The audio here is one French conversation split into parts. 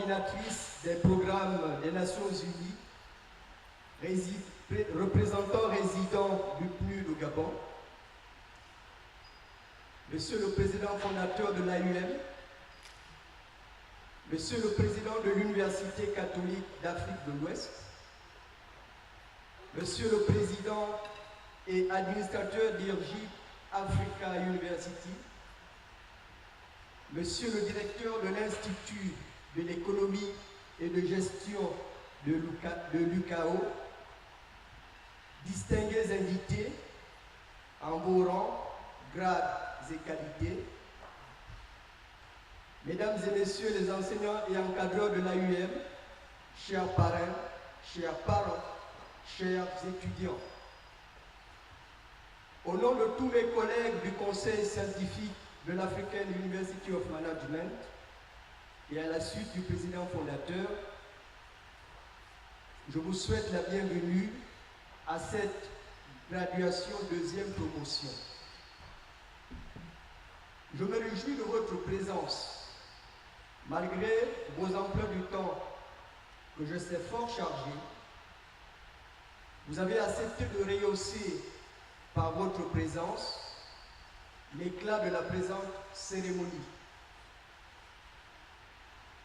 coordinatrice des programmes des Nations Unies, représentant résident du PNUD au Gabon, Monsieur le Président fondateur de l'AUM, Monsieur le Président de l'Université catholique d'Afrique de l'Ouest, Monsieur le Président et administrateur d'IRGIP Africa University, Monsieur le Directeur de l'Institut de l'économie et de gestion de l'UCAO, distingués invités en vos rangs, grades et qualités, Mesdames et Messieurs les enseignants et encadreurs de l'AUM, chers parrains, chers parents, chers étudiants, au nom de tous mes collègues du Conseil scientifique de l'African University of Management et à la suite du président fondateur, je vous souhaite la bienvenue à cette graduation deuxième promotion. Je me réjouis de votre présence. Malgré vos emplois du temps que je sais fort chargés, vous avez accepté de rehausser par votre présence l'éclat de la présente cérémonie.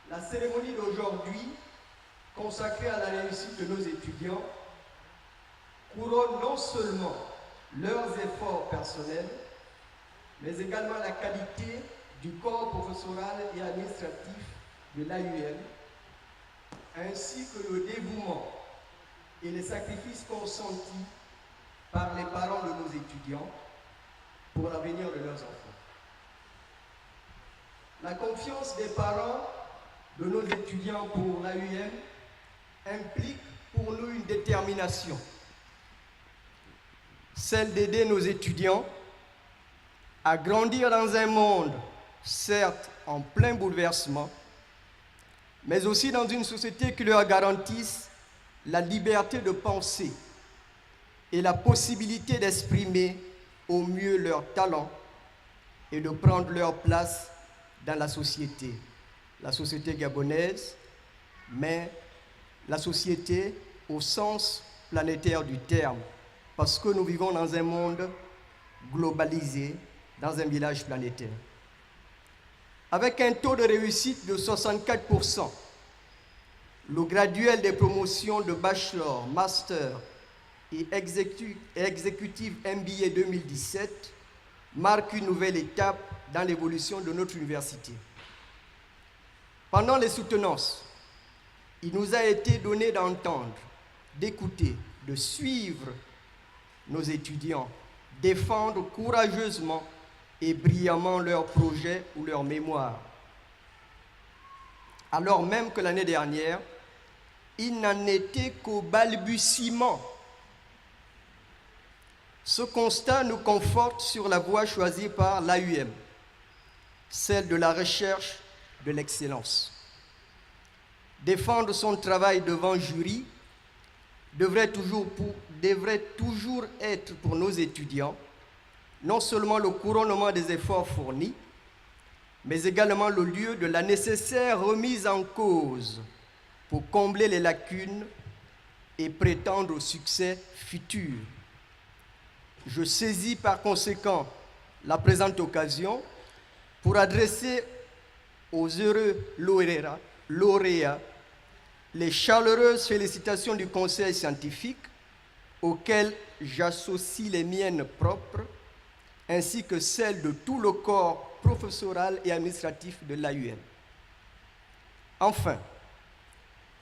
La cérémonie d'aujourd'hui, consacrée à la réussite de nos étudiants, couronne non seulement leurs efforts personnels, mais également la qualité du corps professoral et administratif de l'AUM, ainsi que le dévouement et les sacrifices consentis par les parents de nos étudiants pour l'avenir de leurs enfants. La confiance des parents de nos étudiants pour l'AUM implique pour nous une détermination, celle d'aider nos étudiants à grandir dans un monde certes en plein bouleversement, mais aussi dans une société qui leur garantisse la liberté de penser et la possibilité d'exprimer au mieux leurs talents et de prendre leur place dans la société gabonaise, mais la société au sens planétaire du terme, parce que nous vivons dans un monde globalisé, dans un village planétaire. Avec un taux de réussite de 64%, le graduel des promotions de bachelor, master et exécutive MBA 2017 marque une nouvelle étape dans l'évolution de notre université. Pendant les soutenances, il nous a été donné d'entendre, d'écouter, de suivre nos étudiants, défendre courageusement et brillamment leurs projets ou leurs mémoires. Alors même que l'année dernière, il n'en était qu'au balbutiement. Ce constat nous conforte sur la voie choisie par l'AUM, celle de la recherche de l'excellence. Défendre son travail devant jury devrait toujours être pour nos étudiants non seulement le couronnement des efforts fournis, mais également le lieu de la nécessaire remise en cause pour combler les lacunes et prétendre au succès futur. Je saisis par conséquent la présente occasion pour adresser aux heureux lauréats les chaleureuses félicitations du Conseil scientifique, auxquelles j'associe les miennes propres, ainsi que celles de tout le corps professoral et administratif de l'AUM. Enfin,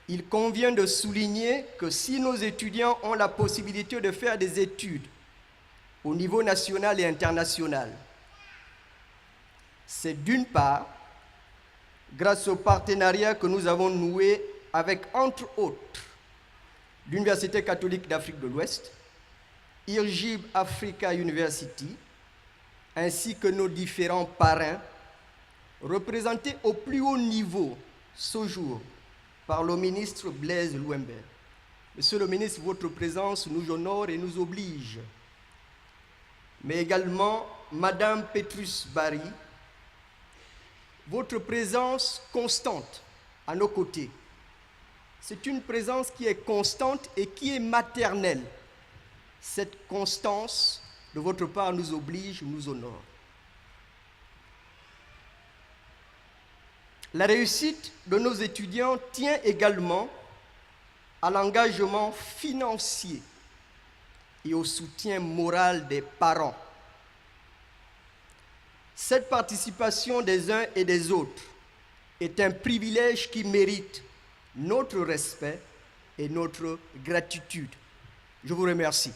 il convient de souligner que si nos étudiants ont la possibilité de faire des études au niveau national et international, c'est d'une part grâce au partenariat que nous avons noué avec, entre autres, l'Université catholique d'Afrique de l'Ouest, IRGIP Africa University, ainsi que nos différents parrains, représentés au plus haut niveau ce jour par le ministre Blaise Louembert. Monsieur le ministre, votre présence nous honore et nous oblige. Mais également, Madame Petrus Barry, votre présence constante à nos côtés. C'est une présence qui est constante et qui est maternelle. Cette constance de votre part nous oblige, nous honore. La réussite de nos étudiants tient également à l'engagement financier et au soutien moral des parents. Cette participation des uns et des autres est un privilège qui mérite notre respect et notre gratitude. Je vous remercie.